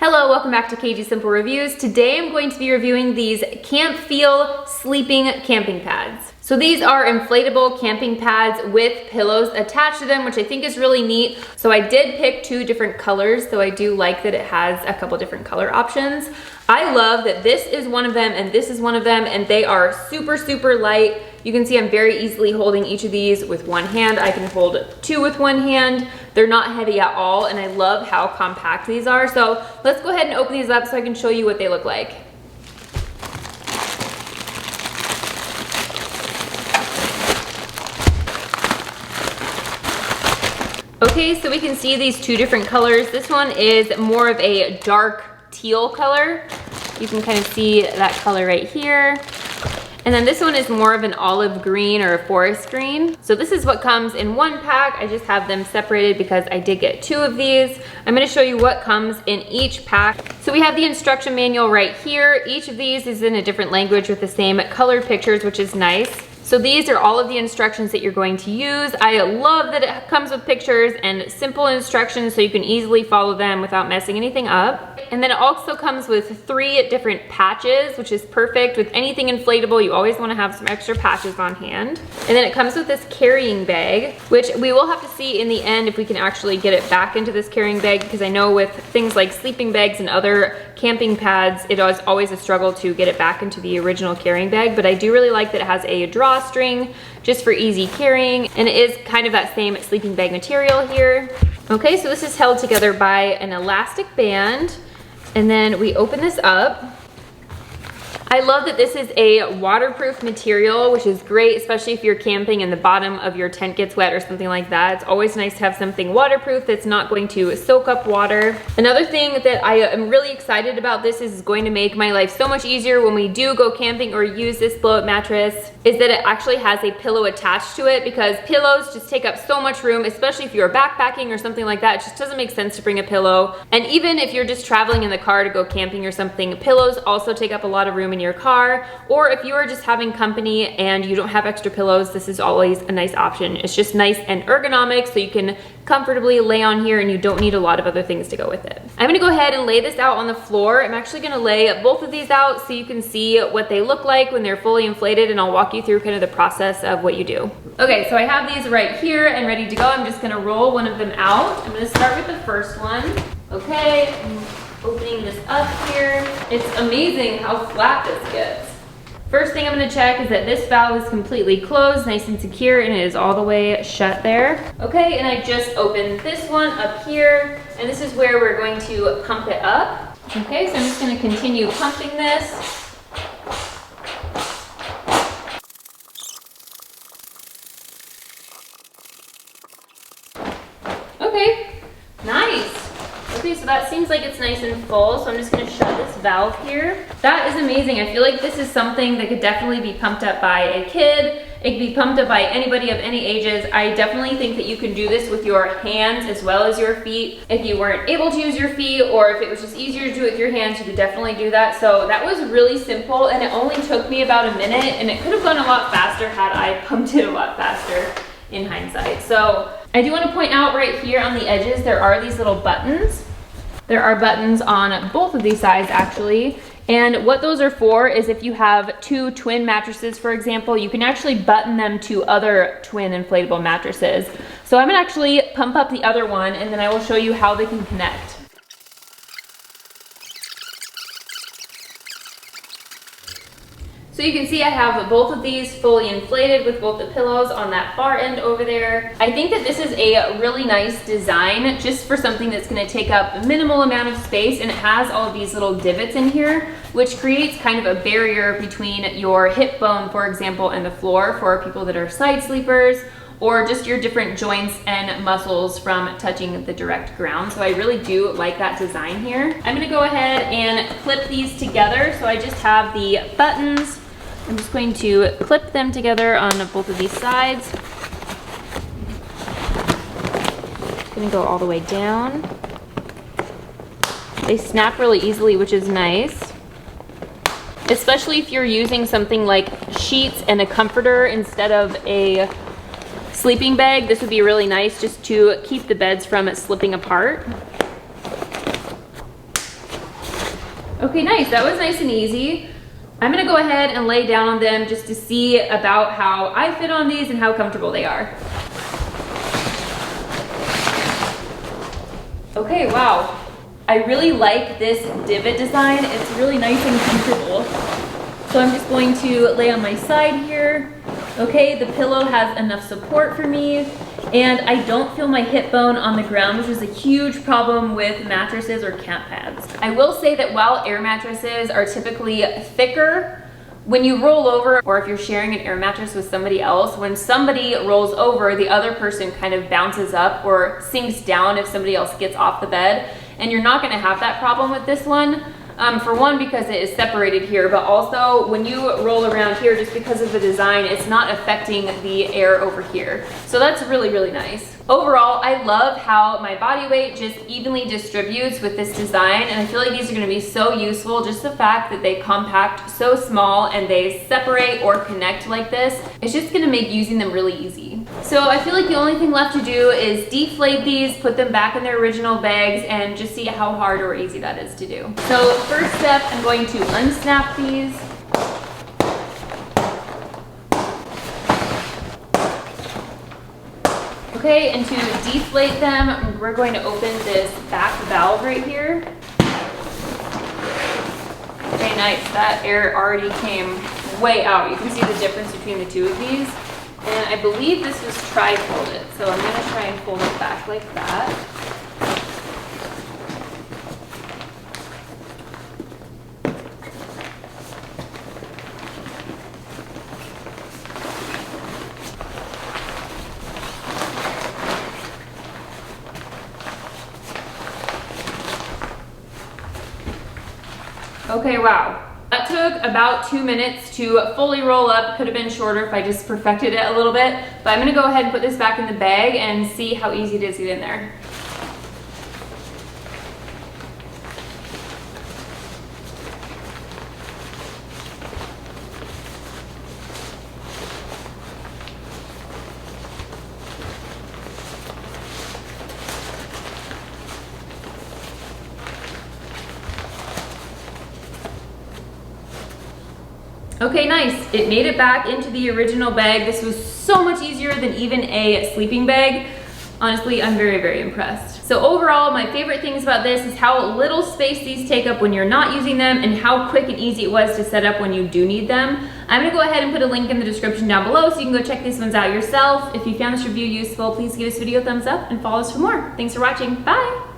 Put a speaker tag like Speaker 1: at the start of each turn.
Speaker 1: Hello, welcome back to KG Simple Reviews. Today I'm going to be reviewing these CAMPFEEL sleeping camping pads. So these are inflatable camping pads with pillows attached to them, which I think is really neat. So I did pick two different colors, though I do like that it has a couple different color options. I love that this is one of them and this is one of them, and they are super, super light. You can see I'm very easily holding each of these with one hand. I can hold two with one hand. They're not heavy at all, and I love how compact these are. So let's go ahead and open these up so I can show you what they look like. Okay, so we can see these two different colors. This one is more of a dark teal color. You can kind of see that color right here. And then this one is more of an olive green or a forest green. So this is what comes in one pack. I just have them separated because I did get two of these. I'm gonna show you what comes in each pack. So we have the instruction manual right here. Each of these is in a different language with the same colored pictures, which is nice. So these are all of the instructions that you're going to use. I love that it comes with pictures and simple instructions so you can easily follow them without messing anything up. And then it also comes with 3 different patches, which is perfect. With anything inflatable, you always want to have some extra patches on hand. And then it comes with this carrying bag, which we will have to see in the end if we can actually get it back into this carrying bag, because I know with things like sleeping bags and other camping pads, it is always a struggle to get it back into the original carrying bag. But I do really like that it has a drawstring just for easy carrying, and it is kind of that same sleeping bag material here. Okay, so this is held together by an elastic band, and then we open this up. I love that this is a waterproof material, which is great, especially if you're camping and the bottom of your tent gets wet or something like that. It's always nice to have something waterproof that's not going to soak up water. Another thing that I am really excited about, this is going to make my life so much easier when we do go camping or use this blow-up mattress, is that it actually has a pillow attached to it, because pillows just take up so much room, especially if you're backpacking or something like that. It just doesn't make sense to bring a pillow. And even if you're just traveling in the car to go camping or something, pillows also take up a lot of room in your car. Or if you are just having company and you don't have extra pillows, this is always a nice option. It's just nice and ergonomic, so you can comfortably lay on here and you don't need a lot of other things to go with it. I'm gonna go ahead and lay this out on the floor. I'm actually gonna lay both of these out so you can see what they look like when they're fully inflated, and I'll walk you through kind of the process of what you do. Okay, so I have these right here and ready to go. I'm just gonna roll one of them out. I'm gonna start with the first one. Okay, I'm opening this up here. It's amazing how flat this gets. First thing I'm gonna check is that this valve is completely closed, nice and secure, and it is all the way shut there. Okay, and I just opened this one up here, and this is where we're going to pump it up. Okay, so I'm just gonna continue pumping this. Okay, nice. Okay, so that seems like it's nice and full, so I'm just gonna shut this valve here. That is amazing. I feel like this is something that could definitely be pumped up by a kid. It could be pumped up by anybody of any ages. I definitely think that you can do this with your hands as well as your feet. If you weren't able to use your feet, or if it was just easier to do it with your hands, you could definitely do that. So that was really simple, and it only took me about a minute, and it could have gone a lot faster had I pumped it a lot faster in hindsight. So I do want to point out right here on the edges, there are these little buttons. There are buttons on both of these sides actually. And what those are for is if you have 2 twin mattresses, for example, you can actually button them to other twin inflatable mattresses. So I'm gonna actually pump up the other one, and then I will show you how they can connect. So you can see I have both of these fully inflated with both the pillows on that far end over there. I think that this is a really nice design just for something that's gonna take up a minimal amount of space, and it has all of these little divots in here, which creates kind of a barrier between your hip bone, for example, and the floor for people that are side sleepers, or just your different joints and muscles from touching the direct ground. So I really do like that design here. I'm gonna go ahead and clip these together. So I just have the buttons. I'm just going to clip them together on both of these sides. I'm gonna go all the way down. They snap really easily, which is nice. Especially if you're using something like sheets and a comforter instead of a sleeping bag, this would be really nice just to keep the beds from slipping apart. Okay, nice. That was nice and easy. I'm gonna go ahead and lay down on them just to see about how I fit on these and how comfortable they are. Okay, wow. I really like this divot design. It's really nice and comfortable. So I'm just going to lay on my side here. Okay, the pillow has enough support for me, and I don't feel my hip bone on the ground, which is a huge problem with mattresses or camp pads. I will say that while air mattresses are typically thicker, when you roll over, or if you're sharing an air mattress with somebody else, when somebody rolls over, the other person kind of bounces up or sinks down if somebody else gets off the bed, and you're not gonna have that problem with this one. For one, because it is separated here, but also when you roll around here, just because of the design, it's not affecting the air over here. So that's really, really nice. Overall, I love how my body weight just evenly distributes with this design, and I feel like these are gonna be so useful. Just the fact that they compact so small and they separate or connect like this, it's just gonna make using them really easy. So I feel like the only thing left to do is deflate these, put them back in their original bags, and just see how hard or easy that is to do. So first step, I'm going to unsnap these. Okay, and to deflate them, we're going to open this back valve right here. Okay, nice. That air already came way out. You can see the difference between the two of these. And I believe this was tri-folded, so I'm going to try and fold it back like that. Okay, wow. That took about 2 minutes to fully roll up. Could have been shorter if I just perfected it a little bit. But I'm gonna go ahead and put this back in the bag and see how easy it is to get in there. Okay, nice. It made it back into the original bag. This was so much easier than even a sleeping bag. Honestly, I'm very, very impressed. So overall, my favorite things about this is how little space these take up when you're not using them and how quick and easy it was to set up when you do need them. I'm gonna go ahead and put a link in the description down below so you can go check these ones out yourself. If you found this review useful, please give this video a thumbs up and follow us for more. Thanks for watching. Bye.